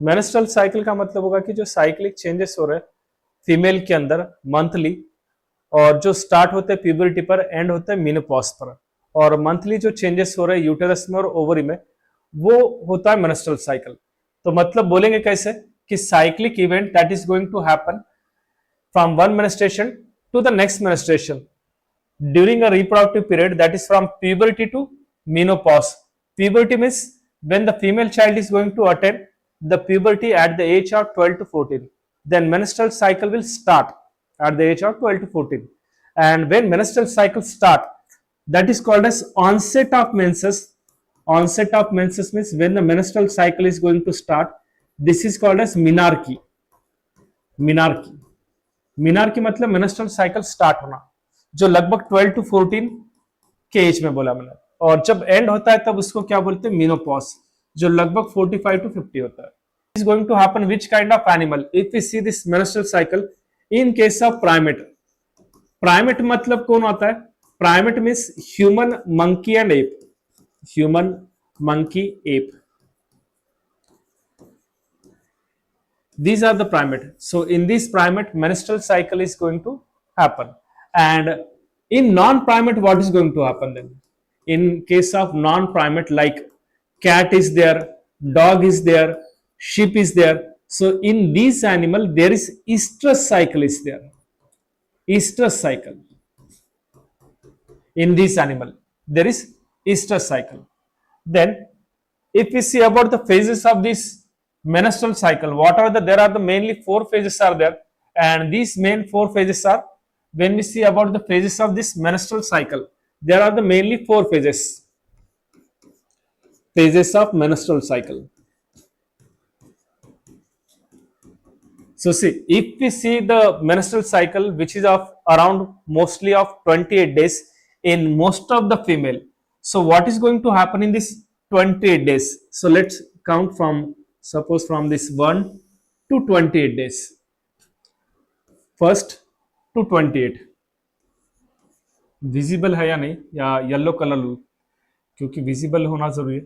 Menstrual cycle का मतलब होगा कि जो साइक्लिक चेंजेस हो रहे हैं फीमेल के अंदर मंथली, और जो स्टार्ट होते हैं प्यूबरिटी पर, एंड होते हैं मेनोपॉज पर। और मंथली जो चेंजेस हो रहे हैं यूटेरस में और ओवरी में, वो होता है मेंस्ट्रुअल साइकिल। तो मतलब बोलेंगे कैसे कि cyclic event that is going to happen from one menstruation to the next menstruation during a reproductive period, that is from puberty to menopause. Puberty means when the female child is going to attain the puberty at the age of 12 to 14. Then menstrual cycle will start at the age of 12 to 14. And when menstrual cycle start, that is called as onset of menses. Onset of menses means when the menstrual cycle is going to start. This is called as menarche. Menarche. Menarche मतलब menstrual cycle start होना, जो लगभग 12 to 14 के as में बोला मैंने। और जब एंड होता है तब उसको क्या बोलते हैं, मेनोपॉज, जो लगभग 45 टू 50 होता है। Is going to happen which kind of animal if we see this menstrual cycle in case of primate. Primate मतलब कौन आता है, primate means human, monkey and ape. Human, monkey, ape, these are the primate. So in this primate menstrual cycle is going to happen. And in non-primate, what is going to happen then? In case of non-primate, like cat is there, dog is there, sheep is there. So in these animal, there is estrus cycle is there. Estrus cycle. In this animal, there is estrus cycle. Then, if we see about the phases of this menstrual cycle, what are the, there are the mainly 4 phases are there, and these main 4 phases are, when we see about the phases of this menstrual cycle, there are the mainly 4 phases. Phases of menstrual cycle. So see, if we see the menstrual cycle, which is of around mostly of 28 days in most of the female. So what is going to happen in this 28 days? So let's count from, suppose from this 1 to 28 days. First to 28. Visible है या नहीं, या yellow colour लू, क्योंकि visible होना जरूरी है।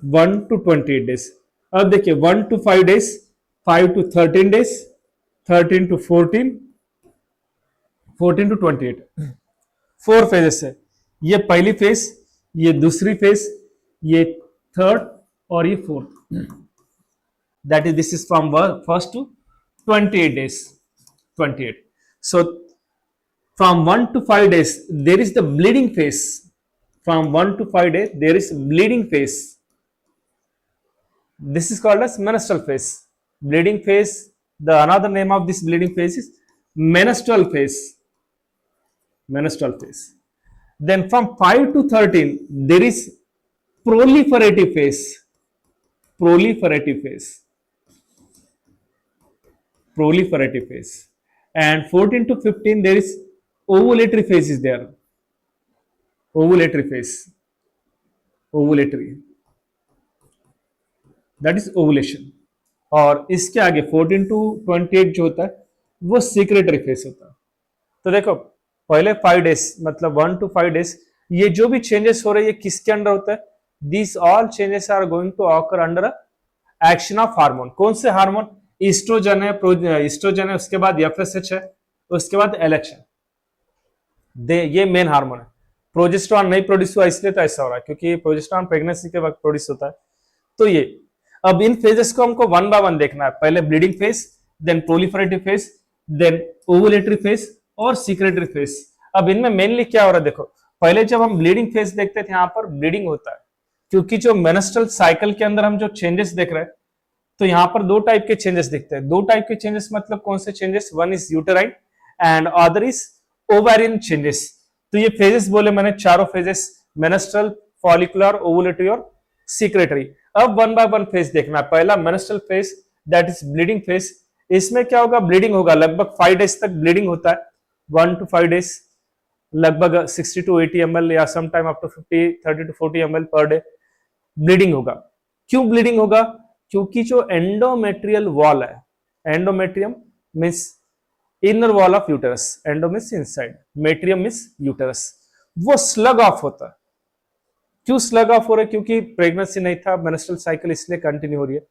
1 to 28 days. अब देखिए 1 to 5 days, 5 to 13 days, 13 to 14, 14 to 28. 4 phases है, ये पहली फेज, ये दूसरी फेज, ये थर्ड, और ये fourth. That is, this is from first to 28 days. 28. So from 1 to 5 days, there is the bleeding phase. From 1 to 5 days, there is bleeding phase. This is called as menstrual phase. Bleeding phase, the another name of this bleeding phase is menstrual phase. Menstrual phase. Then from 5 to 13, there is proliferative phase. Proliferative phase. Proliferative phase. And 14 to 15, there is ovulatory phase is there. Ovulatory phase. Ovulatory. That is ovulation. और इसके आगे 14 to 28 जो होता है वो secretory phase होता है। तो देखो पहले 5 days मतलब 1 to 5 days, ये जो भी चेंजेस हो रहे हैं ये किसके अंडर होता है, this all changes are going to occur under action of hormone. कौन से हार्मोन, ईस्ट्रोजन है, ईस्ट्रोजन है, उसके बाद एफएसएच है, उसके बाद एलएच है, ये मेन हार्मोन है। प्रोजेस्टेरॉन नहीं प्रोड्यूस हुआ इसलिए तो ऐसा हो रहा है, क्योंकि प्रोजेस्टेरॉन प्रेगनेंसी के वक्त प्रोड्यूस होता है। तो ये अब इन फेजेस को हमको 1 by 1 देखना है, पहले bleeding phase, then proliferative phase, then ovulatory phase और सीक्रेटरी फेज। अब इनमें मेनली क्या हो रहा है, देखो पहले जब हम ब्लीडिंग फेज देखते थे, यहाँ पर ब्लीडिंग होता है, क्योंकि जो मेंस्ट्रुअल साइकिल के अंदर हम जो चेंजेस देख रहे हैं, तो यहाँ पर 2 टाइप के चेंजेस दिखते हैं। 2 टाइप के चेंजेस मतलब कौन से changes, one is uterine and other is ovarian changes. तो ये फेजेस बोले मैंने, चारों फेजेस, मेंस्ट्रुअल, फॉलिकुलर, ओवुलेटरी और सीक्रेटरी। अब 1 by 1 फेज देखना है। पहला menstrual phase, that is bleeding phase. इसमें क्या होगा, ब्लीडिंग होगा, लगभग 5 days तक ब्लीडिंग होता है। 1 to 5 days, लगभग 60 to 80 ml या some time up to 30 to 40 ml per day bleeding होगा। क्यों ब्लीडिंग होगा, क्योंकि जो एंडोमेट्रियल वॉल है, endometrium means inner wall of uterus, endo means inside, metrium means uterus, वो स्लग ऑफ होता है। क्यों स्लग ऑफ हो रहा है, क्योंकि प्रेगनेंसी नहीं था, मेंस्ट्रुअल साइकिल इसलिए कंटिन्यू हो रही है।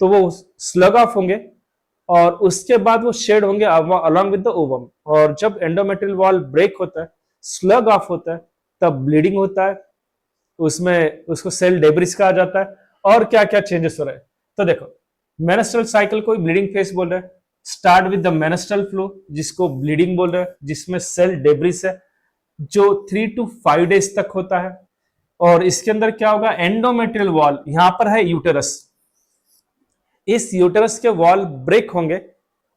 तो वो स्लग ऑफ होंगे और उसके बाद वो शेड होंगे अलॉन्ग विद द ओवम। और जब एंडोमेट्रियल वॉल ब्रेक होता है, स्लग ऑफ होता है, तब ब्लीडिंग होता है, उसमें उसको सेल डेब्रिस कहा जाता है। और क्या क्या चेंजेस हो रहे हैं, तो देखो मेनेस्ट्रल साइकिल को ब्लीडिंग फेस बोल रहे हैं। Start with the menstrual flow, जिसको ब्लीडिंग बोल रहे हैं, जिसमें सेल डेब्रिस है, जो 3 to 5 डेज तक होता है। और इसके अंदर क्या होगा, एंडोमेट्रियल वॉल, यहां पर है यूटेरस, इस यूटेरस के वॉल ब्रेक होंगे,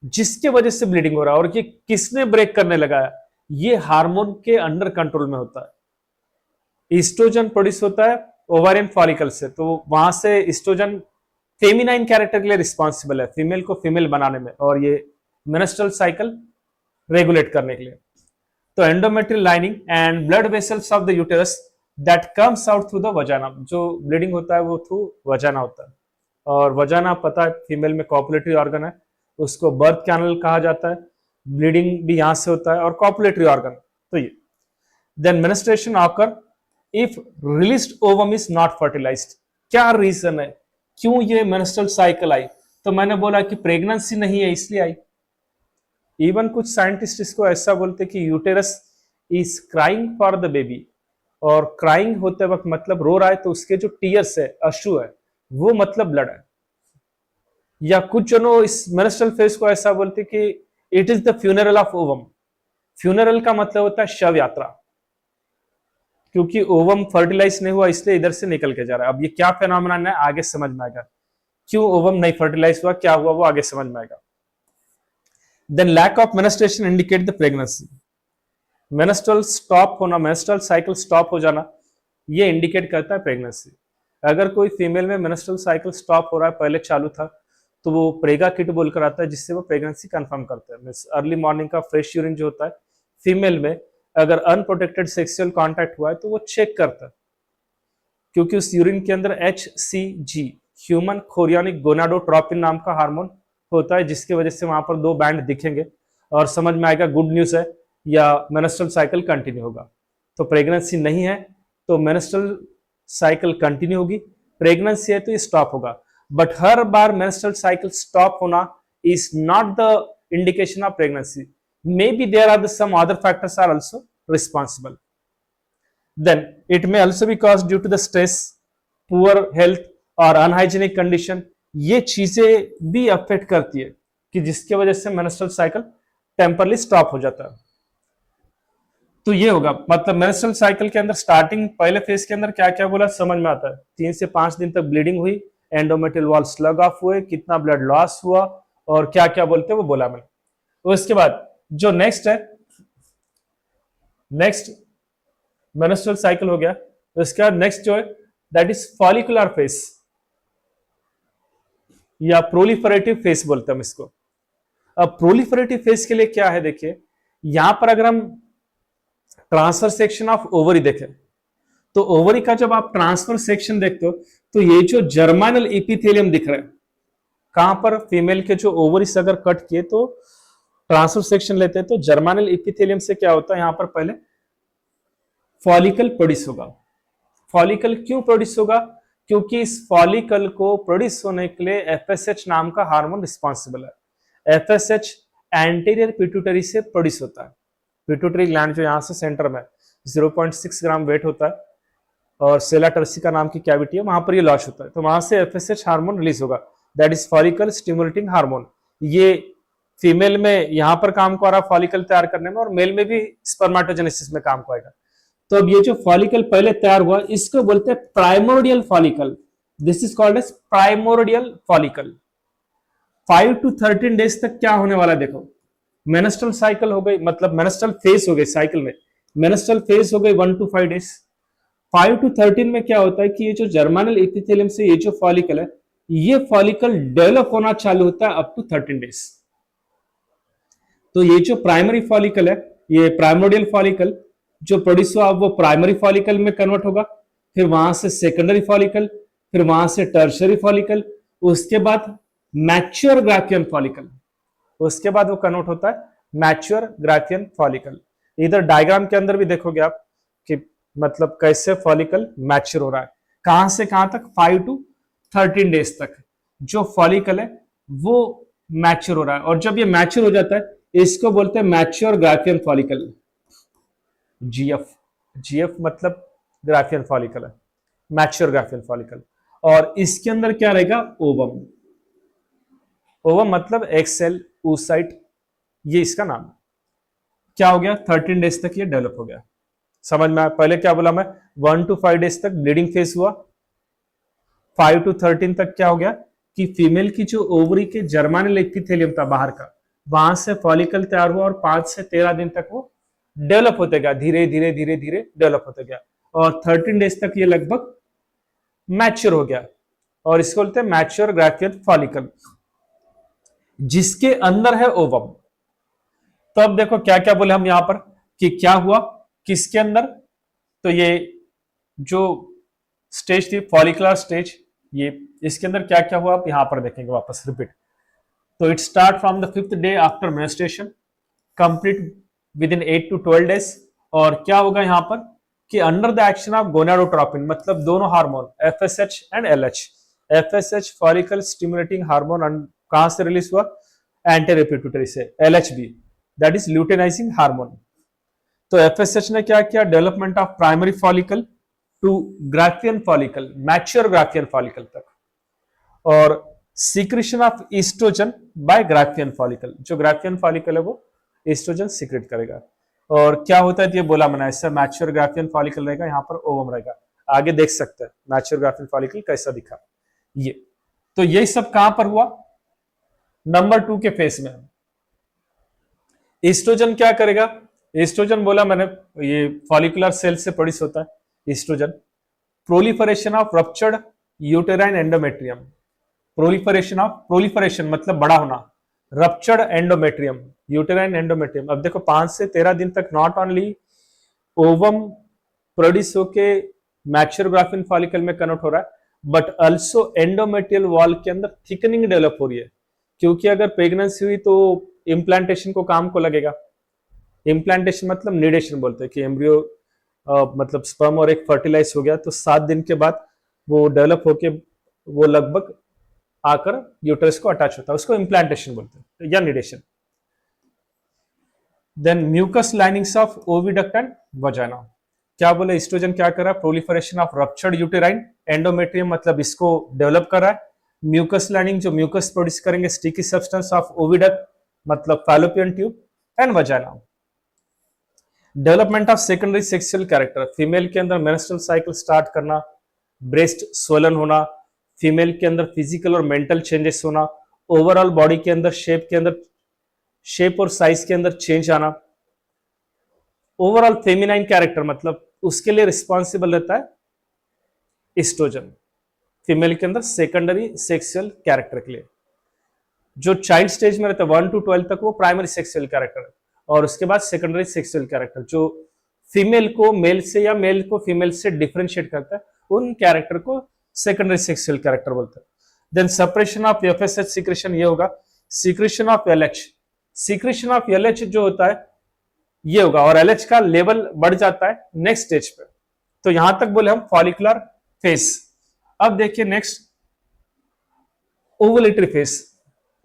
जिसके वजह से ब्लीडिंग हो रहा है। और ये किसने ब्रेक करने लगाया, ये हार्मोन के अंडर कंट्रोल में होता है। ईस्ट्रोजन प्रोड्यूस होता है ओवारियन फॉलिकल से, तो वहां से ईस्ट्रोजन फेमिनाइन कैरेक्टर के लिए रिस्पॉन्सिबल है, फीमेल को फीमेल बनाने में, और ये मेनेस्ट्रल साइकिल रेगुलेट करने के लिए। तो endometrial lining and blood vessels of the uterus that comes out through the vagina, जो ब्लीडिंग होता है वो थ्रू वजाना होता है। और वजाना पता है फीमेल में कॉपुलेटरी ऑर्गन है, उसको बर्थ कैनल कहा जाता है, ब्लीडिंग भी यहां से होता है, और कॉपुलेटरी ऑर्गन। तो ये then menstruation occur if released ovum is not fertilised. क्या रीजन है क्यों ये मेनिस्ट्रल साइकिल आई, तो मैंने बोला कि प्रेगनेंसी नहीं है इसलिए आई। इवन कुछ साइंटिस्ट इसको ऐसा बोलते कि uterus is crying for the baby, और क्राइंग होते वक्त मतलब रो रहा है, तो उसके जो टीयर्स है, अश्रु है, वो मतलब ब्लड है। या कुछ जनों इस मेनेस्ट्रल फेज को ऐसा बोलते कि it is the funeral of ovum. Funeral का मतलब होता है शव यात्रा, क्योंकि ओवम फर्टिलाइज नहीं हुआ इसलिए इधर से निकल के जा रहा है। अब ये क्या फेनोमेनन है आगे समझ में आएगा, क्यों ओवम नहीं फर्टिलाइज हुआ, क्या हुआ, वो आगे समझ में आएगा। Then lack of menstruation indicate the pregnancy. Menstrual stop होना, मेनेस्ट्रल साइकिल स्टॉप हो जाना, ये इंडिकेट करता है प्रेगनेंसी। अगर कोई फीमेल में मेनेस्ट्रल साइकिल स्टॉप हो रहा है, पहले चालू था, तो वो प्रेगा किट बोलकर आता है, जिससे वो प्रेगनेंसी कंफर्म करते हैं। मींस अर्ली मॉर्निंग का फ्रेश यूरिन जो होता है फीमेल में, अगर अनप्रोटेक्टेड सेक्सुअल कांटेक्ट हुआ है तो वो चेक करता है, क्योंकि उस यूरिन के अंदर HCG ह्यूमन कोरियोनिक गोनाडोट्रोपिन नाम का हार्मोन होता है, जिसकी वजह से वहां पर 2 बैंड दिखेंगे और समझ में आएगा गुड न्यूज है या मेनेस्ट्रल साइकिल कंटिन्यू होगा। तो प्रेगनेंसी नहीं है तो मेनेस्ट्रल साइकिल कंटिन्यू होगी, प्रेगनेंसी है तो ये स्टॉप होगा। बट हर बार मेनेस्ट्रल साइकिल स्टॉप होना is not the indication of pregnancy, may be there are some other factors are also responsible. Then it may also be caused due to the stress, poor health और unhygienic condition. ये चीजें भी affect करती है कि जिसकी वजह से मेनेस्ट्रल साइकिल टेम्परली स्टॉप हो जाता है। तो ये होगा, मतलब मेंस्ट्रुअल साइकिल के अंदर स्टार्टिंग पहले फेज के अंदर क्या क्या बोला समझ में आता है। 3 से 5 दिन तक ब्लीडिंग हुई, एंडोमेट्रियल वॉल स्लग ऑफ हुए, कितना ब्लड लॉस हुआ और क्या क्या बोलते हैं वो बोला मैंने। उसके बाद जो नेक्स्ट है, नेक्स्ट मेंस्ट्रुअल साइकिल हो गया, उसके बाद नेक्स्ट जो है दैट इज फॉलिकुलर फेज या प्रोलिफरेटिव फेज बोलते हैं हम इसको। अब प्रोलिफरेटिव फेज के लिए क्या है, देखिए यहां पर अगर हम ट्रांसफर सेक्शन ऑफ ओवरी देखें, तो ओवरी का जब आप ट्रांसफर सेक्शन देखते हो तो ये जो जर्मानल एपिथेलियम दिख रहा है, कहां पर फीमेल के जो ओवरीज अगर कट किए तो ट्रांसफर सेक्शन लेते हैं, तो जर्मानल एपिथेलियम से क्या होता है, यहां पर पहले फॉलिकल प्रोड्यूस होगा। फॉलिकल क्यों प्रोड्यूस होगा, क्योंकि इस फॉलिकल को प्रोड्यूस होने के लिए एफएसएच नाम का हार्मोन रिस्पॉन्सिबल है। एफएसएच एंटीरियर पिट्यूटरी से प्रोड्यूस होता है। पिट्यूटरी ग्लैंड जो यहाँ से सेंटर में 0.6 ग्राम वेट होता है और सेला टर्सिका नाम की कैविटी है, वहां पर ये लॉन्च होता है, तो वहां से एफएसएच हार्मोन रिलीज होगा, that is follicle stimulating hormone. ये फीमेल में यहां पर काम को आ रहा फॉलिकल तैयार करने में, और मेल में भी स्पर्मेटोजेनेसिस में काम को आएगा। तो अब ये जो फॉलिकल पहले तैयार हुआ इसको बोलते हैं primordial follicle, this is called as primordial follicle. 5 to 13 days तक क्या होने वाला है, देखो मेनेस्ट्रल साइकिल हो गई, मतलब मेनेस्ट्रल फेज हो गई, साइकिल में मेनेस्ट्रल फेज हो गई 1 to 5 डेज। 5 to 13 में क्या होता है कि ये जो जर्मानल एपिथेलियम से ये जो फॉलिकल है, ये फॉलिकल डेवलप होना चालू होता है अप टू 13 डेज। तो ये जो प्राइमरी फॉलिकल है, ये प्राइमोडियल फॉलिकल जो प्रोड्यूस हुआ वो प्राइमरी फॉलिकल में कन्वर्ट होगा, फिर वहां से सेकेंडरी फॉलिकल, फिर वहां से टर्शरी फॉलिकल, उसके बाद मैच्योर ग्राफियन फॉलिकल, उसके बाद वो कन्वर्ट होता है मैच्योर ग्राफियन फॉलिकल। इधर डायग्राम के अंदर भी देखोगे आप कि मतलब कैसे फॉलिकल मैच्योर हो रहा है, कहां से कहां तक, 5 to 13 डेज तक। जो फॉलिकल है वो मैच्योर हो रहा है, और जब ये मैच्योर हो जाता है इसको बोलते हैं mature Graafian follicle, GF. GF मतलब ग्राफियन फॉलिकल है, मैच्योर ग्राफियन फॉलिकल। और इसके अंदर क्या रहेगा, ओवम। ओवम मतलब एक्सेल oocyte, ये इसका नाम है। क्या हो गया, 13 डेज तक ये डेवलप हो गया। समझ में आया? पहले क्या बोला मैं, 1 to 5 डेज तक ब्लीडिंग फेज हुआ, 5 to 13 तक क्या हो गया कि फीमेल की जो ओवरी के जर्मानल एपिथेलियम था बाहर का, वहां से फॉलिकल तैयार हुआ, और 5 से 13 दिन तक वो डेवलप होते गया, धीरे धीरे धीरे धीरे डेवलप होते गया, और 13 डेज तक ये लगभग मैच्योर हो गया, और इसको बोलते हैं मैच्योर ग्राफियन फॉलिकल, जिसके अंदर है ओवम। तो अब देखो क्या क्या बोले हम यहां पर कि क्या हुआ किसके अंदर, तो ये जो स्टेज थी फॉलिकुलर स्टेज, ये इसके अंदर क्या क्या हुआ आप यहां पर देखेंगे वापस रिपीट। तो it start from the 5th day after menstruation, complete within 8 to 12 days. और क्या होगा यहां पर कि under the action of gonadotropin, मतलब दोनों hormone FSH and LH. FSH follicle stimulating hormone कहां से रिलीज हुआ, एंटीरियर पिट्यूटरी से, LHB that is luteinising hormone. तो एफएसएच ने क्या किया, development of primary follicle to Graafian follicle, mature Graafian follicle तक, और secretion of oestrogen by Graafian follicle, जो ग्राफियन फॉलिकल है वो ईस्ट्रोजन सीक्रेट करेगा। और क्या होता है ये बोला मैंने, इससे मैच्योर ग्राफियन फॉलिकल रहेगा, यहाँ पर ओवम रहेगा। आगे देख सकते हैं मैच्योर ग्राफियन फॉलिकल कैसा दिखा ये। तो यही सब कहां पर हुआ, नंबर 2 के फेस में। ईस्ट्रोजन क्या करेगा, ईस्ट्रोजन बोला मैंने ये फॉलिकुलर सेल से प्रोड्यूस होता है oestrogen. Proliferation of ruptured uterine endometrium, proliferation मतलब बड़ा होना, रप्चर्ड एंडोमेट्रियम, यूटेराइन एंडोमेट्रियम। अब देखो 5 से 13 दिन तक नॉट ओनली ओवम प्रोड्यूस होके मैच्योर ग्राफियन फॉलिकल में कन्वर्ट हो रहा है, बट ऑल्सो एंडोमेट्रियल वॉल के अंदर थिकनिंग डेवलप हो रही है, क्योंकि अगर प्रेगनेंसी हुई तो इम्प्लांटेशन को काम को लगेगा। इम्प्लांटेशन मतलब निडेशन बोलते हैं कि एम्ब्रियो मतलब स्पर्म और एक फर्टिलाइज हो गया तो 7 दिन के बाद वो डेवलप होके वो लगभग आकर यूटरस को अटैच होता है, उसको इम्प्लांटेशन बोलते हैं या nidation. Then mucus linings of oviduct and vagina, क्या बोले एस्ट्रोजन क्या कर रहा है, proliferation of ruptured uterine endometrium मतलब इसको डेवलप कर रहा है। म्यूकस लाइनिंग जो म्यूकस प्रोड्यूस करेंगे, स्टिकी सब्सटेंस ऑफ ओविडक्ट मतलब fallopian tube and vagina. Development of secondary sexual character, female के अंदर मेंस्ट्रुअल साइकिल स्टार्ट करना, ब्रेस्ट स्वलन होना, फीमेल के अंदर फिजिकल और मेंटल चेंजेस होना, ओवरऑल बॉडी के अंदर शेप और साइज के अंदर चेंज आना, ओवरऑल फेमिनाइन कैरेक्टर मतलब उसके लिए रिस्पॉन्सिबल रहता है एस्ट्रोजन, फीमेल के अंदर सेकेंडरी सेक्सुअल कैरेक्टर के लिए। जो चाइल्ड स्टेज में रहता है 1 to 12 तक वो प्राइमरी सेक्सुअल कैरेक्टर है, और उसके बाद सेकेंडरी सेक्सुअल कैरेक्टर जो फीमेल को मेल से या मेल को फीमेल से डिफरेंशिएट करता है, उन कैरेक्टर को सेकेंडरी सेक्सुअल कैरेक्टर बोलते हैं। Then separation of FSH secretion ये होगा, secretion of LH, secretion of LH जो होता है ये होगा, और एलएच का लेवल बढ़ जाता है नेक्स्ट स्टेज पे। तो यहां तक बोले हम फॉलिकुलर फेस। अब देखिए नेक्स्ट ओवुलेटरी फेस।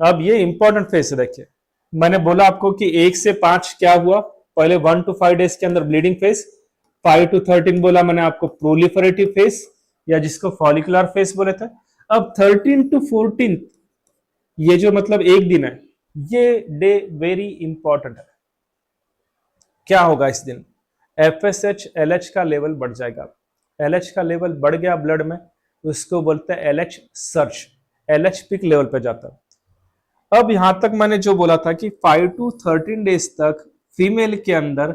अब ये इंपॉर्टेंट फेस है, देखिए मैंने बोला आपको कि 1 से 5 क्या हुआ, पहले 1 to 5 डेज के अंदर ब्लीडिंग फेस, 5 to 13 बोला मैंने आपको प्रोलिफरेटिव फेस या जिसको फॉलिकुलर फेस बोले थे। अब 13 to 14 ये जो मतलब एक दिन है, ये डे वेरी इंपॉर्टेंट है। क्या होगा इस दिन, एफएसएच एलएच का लेवल बढ़ जाएगा। एलएच का लेवल बढ़ गया ब्लड में, उसको बोलते हैं LH search, LH pick level पे जाता है। अब यहां तक मैंने जो बोला था कि 5 to 13 डेज तक फीमेल के अंदर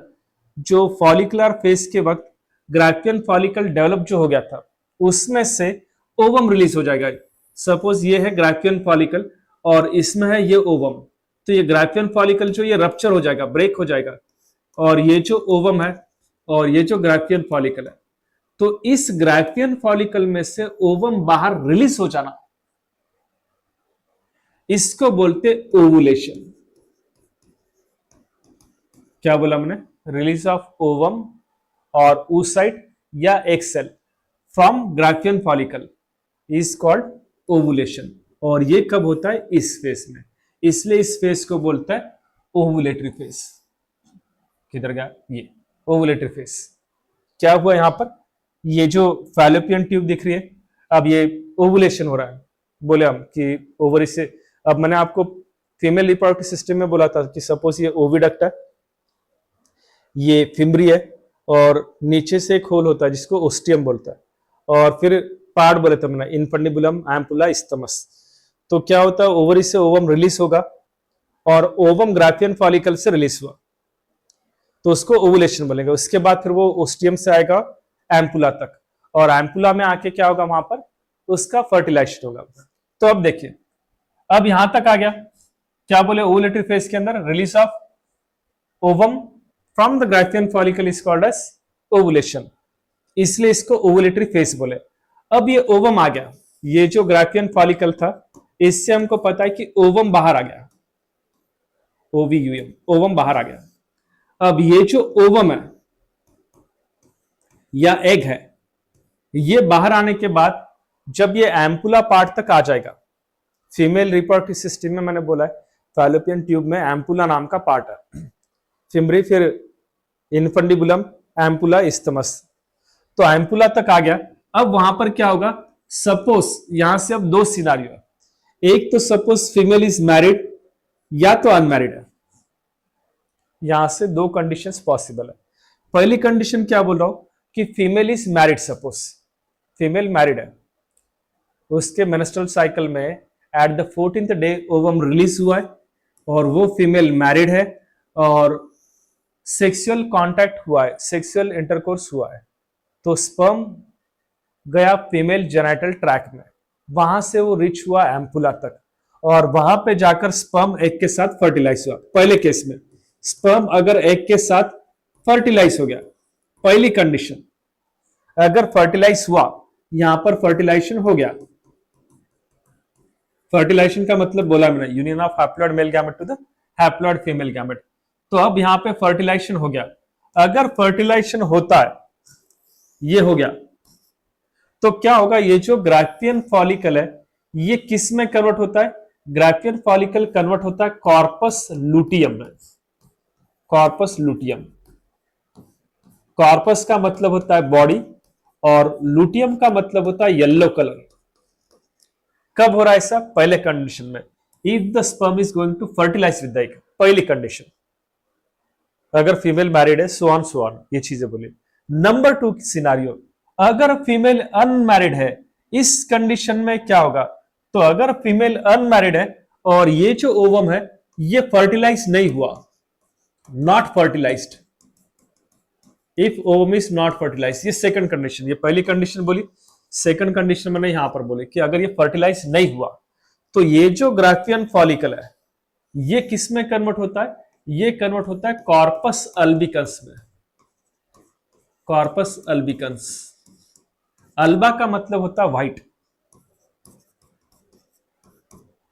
जो फॉलिकुलर फेस के वक्त ग्राफियन फॉलिकल डेवलप जो हो गया था उसमें से ओवम रिलीज हो जाएगा। सपोज ये है ग्राफियन फॉलिकल और इसमें है ये ओवम, तो ये ग्राफियन फॉलिकल जो ये रप्चर हो जाएगा, ब्रेक हो जाएगा, और ये जो ओवम है और ये जो ग्राफियन फॉलिकल है, तो इस ग्राफियन फॉलिकल में से ओवम बाहर रिलीज हो जाना, इसको बोलते ओवुलेशन। क्या बोला मैंने, रिलीज ऑफ ओवम और oocyte या egg cell from Graafian follicle is called ovulation. और ये कब होता है? इस फेस में। इसलिए इस फेस को बोलता है ओवुलेटरी फेस। किधर गया? ये ओवुलेटरी फेस। क्या हुआ यहां पर? ये जो फैलोपियन ट्यूब दिख रही है, अब ये ओवुलेशन हो रहा है। बोले हम कि ओवरी से, अब मैंने आपको फीमेल रिप्रोडक्टिव सिस्टम में बोला था कि सपोज ये ओविडक्ट है, ये फिम्बरी है, और नीचे से एक होल होता है जिसको ओस्टियम बोलता है, और फिर पार्ट बोले थे मैंने, इनफंडिबुलम, एम्पुला, इस्थमस। तो क्या होता है? ओवरी से ओवम रिलीज होगा और ओवम ग्राफियन फॉलिकल से रिलीज हुआ तो उसको ओवुलेशन बोलेंगे। उसके बाद फिर वो ओस्टियम से आएगा एम्पुला तक, और एम्पुला में आके क्या होगा? वहां पर उसका फर्टिलाइजेशन होगा। तो अब देखिए, अब यहां तक आ गया। क्या बोले? ओवुलेटरी फेज के अंदर release of ovum from the Graafian follicle is called as ovulation, इसलिए इसको ओवुलेटरी फेज बोले। अब ये ओवम आ गया, ये जो ग्राफियन फॉलिकल था इससे हमको पता है कि ओवम बाहर आ गया, ओवीयूएम, ओवम बाहर आ गया। अब ये जो ओवम है या एग है, ये बाहर आने के बाद जब ये एम्पुला पार्ट तक आ जाएगा, फीमेल रिप्रोडक्टिव सिस्टम में मैंने बोला है फैलोपियन ट्यूब में एम्पुला नाम का पार्ट है, फिम्बरी, फिर इनफंडिबुलम, एम्पुला, इस्थमस। तो एम्पुला तक आ गया। अब वहां पर क्या होगा? सपोज यहां से अब दो सिनारियो है, एक तो सपोज फीमेल इज मैरिड या तो अनमैरिड है। यहां से दो कंडीशंस पॉसिबल है। पहली कंडीशन क्या बोल रहा हूं कि female is married, suppose female married है, उसके मेंस्ट्रुअल साइकिल में at the 14th day ovum release हुआ है और वो फीमेल मैरिड है और सेक्सुअल कांटेक्ट हुआ है, सेक्सुअल इंटरकोर्स हुआ है, तो स्पर्म गया फीमेल जेनिटल ट्रैक में, वहां से वो रिच हुआ एम्पुला तक, और वहां पे जाकर स्पर्म एग के साथ फर्टिलाइज हुआ। पहले केस में स्पर्म अगर एग के साथ फर्टिलाइज हो गया, पहली कंडीशन, अगर फर्टिलाइज हुआ, यहां पर फर्टिलाइजेशन हो गया। फर्टिलाइजेशन का मतलब बोला मैंने, union of haploid male gamete to the haploid female gamete. तो अब यहां पे फर्टिलाइजेशन हो गया। अगर फर्टिलाइजेशन होता है, ये हो गया, तो क्या होगा? ये जो ग्राफियन फॉलिकल है ये किस में कन्वर्ट होता है? ग्राफियन फॉलिकल कन्वर्ट होता है कॉर्पस लुटियम में। कॉर्पस लुटियम, कॉर्पस का मतलब होता है बॉडी और लुटियम का मतलब होता है येलो कलर। कब हो रहा है ऐसा? पहले कंडीशन में, if the sperm is going to fertilize with the egg, पहली कंडीशन, अगर फीमेल मैरिड है, सो ऑन ये चीजें बोली। नंबर 2 सिनारियो, अगर फीमेल अनमैरिड है, इस कंडीशन में क्या होगा? तो अगर फीमेल अनमैरिड है और ये जो ओवम है ये फर्टिलाइज नहीं हुआ, not fertilized, if ovum is not fertilize, ये सेकंड कंडीशन, ये पहली कंडीशन बोली, सेकंड कंडीशन मैंने यहां पर बोली कि अगर ये फर्टिलाइज नहीं हुआ तो ये जो ग्राफियन फॉलिकल है ये किस में कन्वर्ट होता है? ये कन्वर्ट होता है कॉर्पस अल्बिकन्स में। कॉर्पस अल्बिकन्स, अल्बा का मतलब होता है व्हाइट,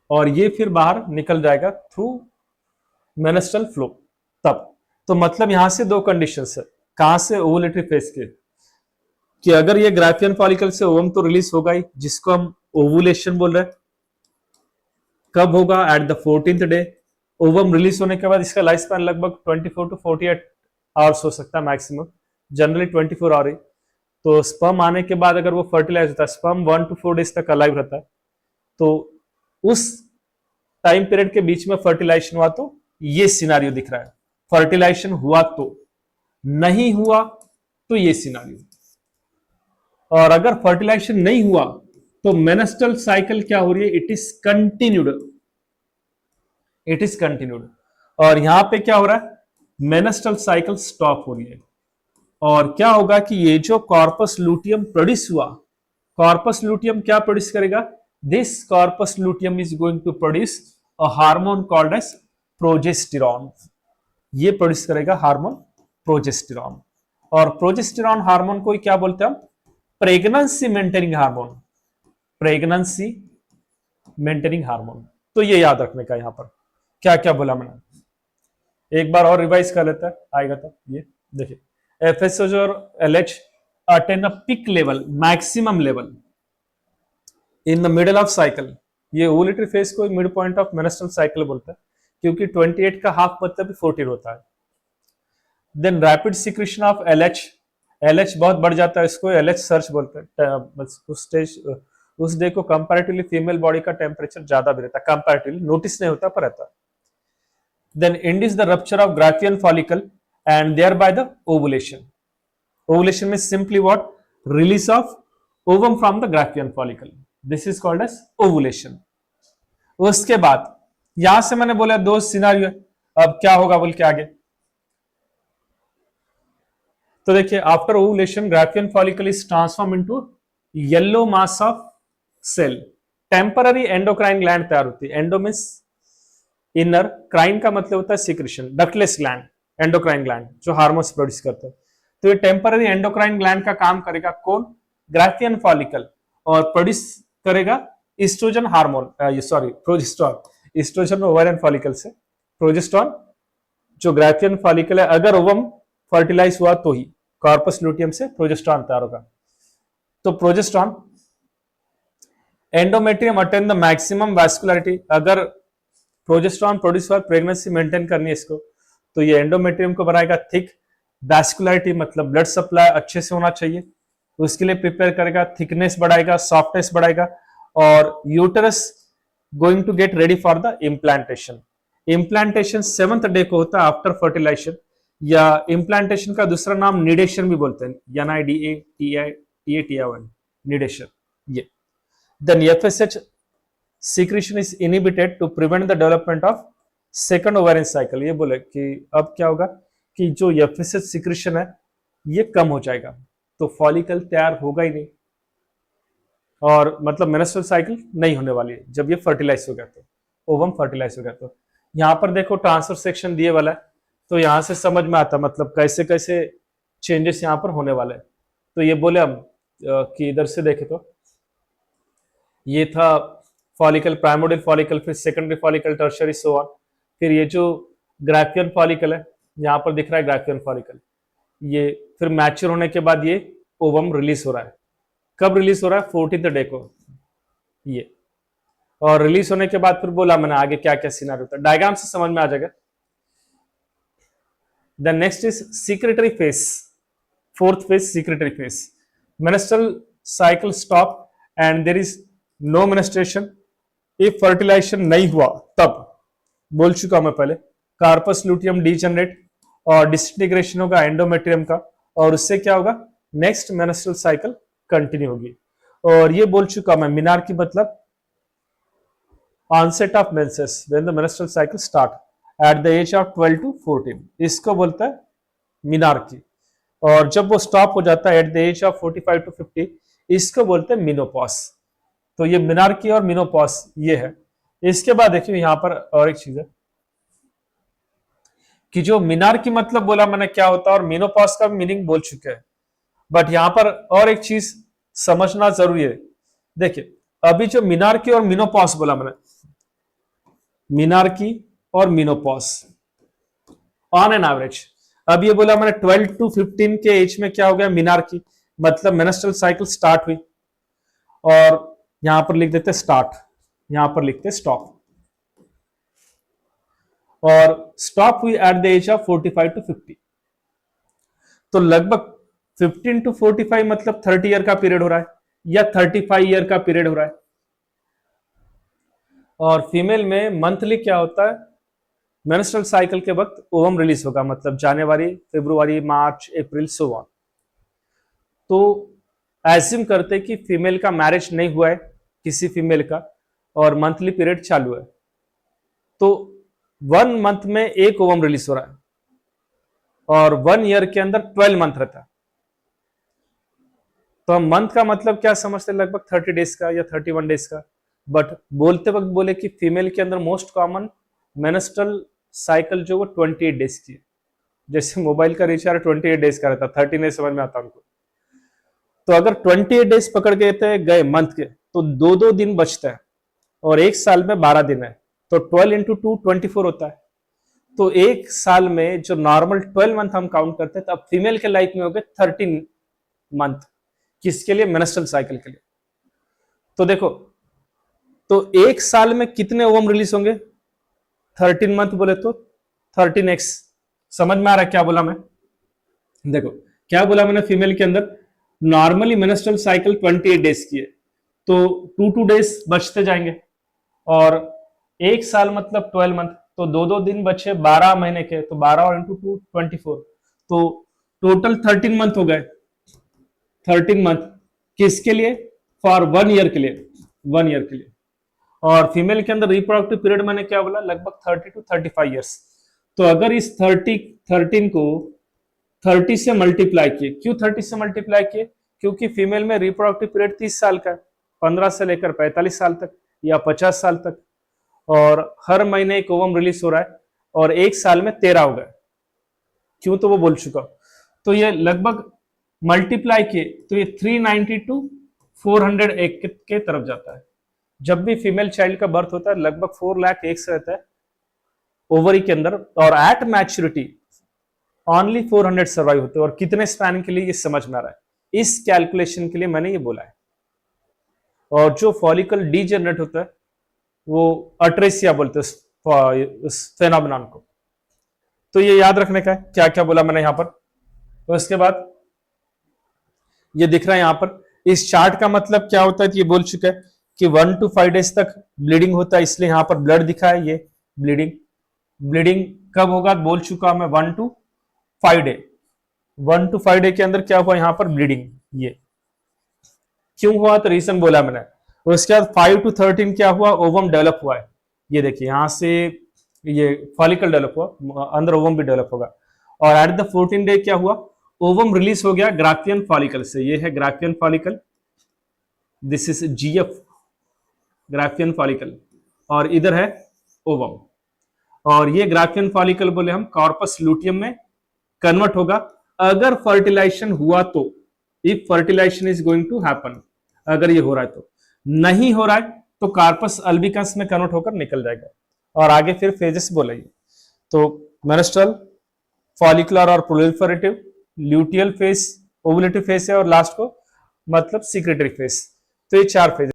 और ये फिर बाहर निकल जाएगा थ्रू मेनेस्ट्रल फ्लो तब। तो मतलब यहां से दो कंडीशंस है, कहां से? ओवुलेटरी फेज के, कि अगर ये ग्राफियन फॉलिकल से ओवम तो रिलीज होगा ही, जिसको हम ओवुलेशन बोल रहे हैं। कब होगा? At the 14th day. Ovum release होने के बाद इसका लाइफ स्पैन लगभग 24 to 48 आवर्स हो सकता है मैक्सिमम, जनरली 24 आवर ही। तो स्पर्म आने के बाद अगर वो फर्टिलाइज होता है, स्पर्म 1 to 4 डेज तक अलाइव रहता है, तो उस टाइम पीरियड के बीच में फर्टिलाइजेशन हुआ तो ये सिनारियो दिख रहा है, फर्टिलाइजेशन हुआ तो, नहीं हुआ तो ये सिनारियो। और अगर फर्टिलाइजेशन नहीं हुआ तो मेनेस्ट्रल साइकिल क्या हो रही है? It is continued, it is continued. और यहां पे क्या हो रहा है? मेनेस्ट्रल साइकिल स्टॉप हो रही है। और क्या होगा कि ये जो कॉर्पस लुटियम प्रोड्यूस हुआ, कॉर्पस लुटियम क्या प्रोड्यूस करेगा? This corpus luteum is going to produce a hormone called as progesterone. ये प्रोड्यूस करेगा हार्मोन प्रोजेस्टेरॉन। और प्रोजेस्टेरॉन हार्मोन को क्या बोलते हैं हम? Pregnancy maintaining hormone, pregnancy maintaining hormone. तो ये याद रखने का, यहां पर क्या क्या बोला मैंने, एक बार और रिवाइज कर लेता है, आएगा तो ये देखिए, एफएसएच और LH attain a peak level, maximum level in the middle of cycle ये ओवुलेटरी फेज को mid point of menstrual cycle बोलता है, क्योंकि 28 का हाफ मतलब 14 होता है। Then rapid secretion of LH, LH बहुत बढ़ जाता है, इसको एलएच सर्च बोलते हैं। उस स्टेज उस डे को कंपैरेटिवली फीमेल बॉडी का टेम्परेचर ज्यादा भी रहता है, कंपैरेटिवली नोटिस नहीं होता पर रहता है। Then induce the rupture of Graafian follicle and thereby the ovulation. Ovulation means simply what? Release of ovum from the Graafian follicle. This is called as ovulation. उसके बाद यहां से मैंने बोला दो सिनारियो है, अब क्या होगा बोल के आगे। तो देखिए after ovulation Graafian follicle is transform into yellow mass of cell, temporary endocrine gland तैयार होती है। एंडो मींस इनर, क्राइन का मतलब होता है secretion, ductless gland, endocrine gland जो हार्मोन्स प्रोड्यूस करते हैं। तो ये टेम्पररी एंडोक्राइन ग्लैंड का काम करेगा कौन? ग्राफियन फॉलिकल, और प्रोड्यूस करेगा estrogen hormone, sorry progesterone. Estrogen ovarian follicle से प्रोजेस्टेरॉन, जो ग्राफियन फॉलिकल है अगर ओवम फर्टिलाइज हुआ तो ही कॉर्पस लुटियम से प्रोजेस्टेरॉन तैयार होगा। तो progesterone, endometrium attain the maximum vascularity, अगर प्रोजेस्टेरॉन प्रोड्यूस हुआ प्रेगनेंसी मेंटेन करनी है इसको, तो ये एंडोमेट्रियम को बनाएगा थिक, वैस्कुलरिटी मतलब ब्लड सप्लाई अच्छे से होना चाहिए, तो उसके लिए प्रिपेयर करेगा, थिकनेस बढ़ाएगा, सॉफ्टनेस बढ़ाएगा, और uterus going to get ready for the implantation. Implantation 7th day को होता है आफ्टर फर्टिलाइजेशन, या इम्प्लांटेशन का दूसरा नाम निडेशन भी बोलते हैं, NIDATION, निडेशन। ये then FSH secretion is inhibited to prevent the development of second ovarian cycle। ये बोले कि अब क्या होगा कि जो FSH secretion है ये कम हो जाएगा, तो फॉलिकल तैयार होगा ही नहीं, और मतलब मेंस्ट्रुअल साइकिल नहीं होने वाली है जब ये फर्टिलाइज हो गया, तो ओवम फर्टिलाइज हो गया। तो यहाँ पर देखो ट्रांसफर सेक्शन दिए वाला है, तो यहाँ से समझ में आता मतलब कैसे कैसे चेंजेस यहाँ पर होने वाले हैं। तो ये बोले हम कि इधर से देखे तो ये था फॉलिकल, प्राइमोडियल फॉलिकल, फिर secondary follicle, tertiary, so on. फिर ये जो ग्राफियन फॉलिकल है, यहाँ पर दिख रहा है ग्राफियन फॉलिकल, ये फिर मैच्योर होने के बाद ये ओवम रिलीज हो रहा है। कब रिलीज हो रहा है? 14th डे को ये, और रिलीज होने के बाद फिर बोला मैंने आगे क्या क्या सिनारियो होता है, डायग्राम से समझ में आ जाएगा। Then next is secretory phase, 4th phase secretory phase. Menstrual cycle stop and there is no menstruation. If fertilization नहीं हुआ तब, बोल चुका मैं पहले, कार्पस लुटियम डीजनरेट और डिसइंटीग्रेशन होगा एंडोमेट्रियम का, और उससे क्या होगा? नेक्स्ट मेंस्ट्रुअल साइकिल कंटिन्यू होगी। और ये बोल चुका मैं, मिनार्की मतलब onset of menses when the menstrual cycle start at the age of 12 to 14, इसको बोलता है मिनार्की। और जब वो स्टॉप हो जाता है at the age of 45 to 50, इसको बोलते हैं मिनोपॉज। तो ये मिनार्की और मिनोपॉज ये है। इसके बाद देखिए यहां पर और एक चीज है कि जो मिनार्की मतलब बोला मैंने क्या होता है, और मिनोपॉज का मीनिंग बोल चुके हैं, बट यहां पर और एक चीज समझना जरूरी है। देखिए अभी जो मिनार्की और मिनोपॉज बोला मैंने, मिनार्की और मिनोपॉज ऑन एन एवरेज, अब ये बोला मैंने 12 to 15 के एज में क्या हो गया? मिनार्की मतलब मेंस्ट्रुअल साइकिल स्टार्ट हुई, और यहां पर लिख देते स्टार्ट, यहां पर लिखते स्टॉप, और स्टॉप हुई at the age of 45 to 50। तो लगभग 15 to 45 मतलब 30 ईयर का पीरियड हो रहा है, या 35 ईयर का पीरियड हो रहा है। और फीमेल में मंथली क्या होता है? मेंस्ट्रुअल साइकिल के वक्त ओवम रिलीज होगा, मतलब जनवरी, फरवरी, मार्च, अप्रैल, सो ऑन। तो एज्यूम करते कि फीमेल का मैरिज नहीं हुआ है किसी फीमेल का, और मंथली पीरियड चालू है, तो 1 मंथ में एक ओवम रिलीज हो रहा है, और 1 ईयर के अंदर 12 मंथ रहता है। तो हम मंथ का मतलब क्या समझते हैं? लगभग 30 डेज का या 31 डेज का, बट बोलते वक्त बोले कि फीमेल के अंदर मोस्ट कॉमन मेंस्ट्रुअल साइकिल जो वो 28 डेज की है। जैसे मोबाइल का रिचार्ज 28 डेज का रहता, 30 नहीं समझ में आता उनको। तो अगर 28 डेज पकड़ के गए मंथ के, तो 2-2 दिन बचता है, और एक साल में 12 दिन है, तो 12 into 2 24 होता है। तो एक साल में जो नॉर्मल 12 मंथ हम काउंट करते हैं, तो अब फीमेल के लाइफ में हो गए 13 मंथ, किसके लिए? मेंस्ट्रुअल साइकिल के लिए। तो देखो तो एक साल में कितने ओवम रिलीज होंगे? 13 मंथ बोले तो 13x। समझ में आ रहा है क्या बोला मैं? देखो क्या बोला मैंने, फीमेल के अंदर नॉर्मली मेंस्ट्रुअल साइकिल 28 डेज की है, तो 2 डेज बचते जाएंगे, और एक साल मतलब 12 मंथ, तो 2 दिन बचे 12 महीने के, तो 12 और इंटू 2 24, तो टोटल 13 मंथ हो गए। 13 मंथ किसके लिए? फॉर 1 ईयर के लिए, 1 ईयर के लिए। और फीमेल के अंदर रिप्रोडक्टिव पीरियड मैंने क्या बोला, लगभग 30 to 35 ईयर्स। तो अगर इस 13 को 30 से मल्टीप्लाई किए, क्यों 30 से मल्टीप्लाई किए? क्योंकि फीमेल में रिप्रोडक्टिव पीरियड 30 साल का है, 15 से लेकर 45 साल तक या 50 साल तक, और हर महीने एक ओवम रिलीज हो रहा है, और एक साल में 13 हो गए। क्यों? तो वो बोल चुका। तो ये लगभग मल्टीप्लाई किए तो ये 390 to 401 के तरफ जाता है। जब भी फीमेल चाइल्ड का बर्थ होता है लगभग 4 लाख एग्स रहता है ओवरी के अंदर, और एट मैच्योरिटी ओनली 400 सर्वाइव होते हैं। और कितने स्पैन के लिए, ये समझ में आ रहा है, इस कैलकुलेशन के लिए मैंने ये बोला है। और जो फॉलिकल डीजेनरेट होता है वो अट्रेसिया बोलते हैं उस फेनोमेनन को। तो ये याद रखने का है क्या क्या बोला मैंने यहां पर। तो इसके बाद ये दिख रहा है यहां पर, इस चार्ट का मतलब क्या होता है, तो ये बोल चुका है कि 1 to 5 डेज तक ब्लीडिंग होता है, इसलिए यहां पर ब्लड दिखा है, ये ब्लीडिंग। ब्लीडिंग कब होगा बोल चुका मैं, 1 to 5 डे। 1 to 5 डे के अंदर क्या हुआ यहां पर, ब्लीडिंग। ये क्यों हुआ, तो रीजन बोला मैंने। और उसके बाद 5 to 13 क्या हुआ, ओवम डेवलप हुआ है। ये देखिए यहां से ये फॉलिकल डेवलप हुआ, अंदर ओवम भी डेवलप होगा। और एट द 14 डे क्या हुआ, ओवम रिलीज हो गया ग्राफियन फॉलिकल से। ये है Graafian follicle, this is GF, Graafian follicle, और इधर है ओवम। और ये ग्राफियन फॉलिकल बोले हम कॉर्पस लूटियम में कन्वर्ट होगा अगर फर्टिलाइजेशन हुआ तो, if fertilization is going to happen, अगर ये हो रहा है तो। नहीं हो रहा है तो कार्पस अल्बिकस में कन्वर्ट होकर निकल जाएगा। और आगे फिर फेजेस बोला ये, तो मेंस्ट्रुअल, फॉलिकुलर और प्रोलिफरेटिव, ल्यूटियल फेज, ओवुलेटिव फेज है, और लास्ट को मतलब सिक्रेटरी फेज। तो ये 4 फेज।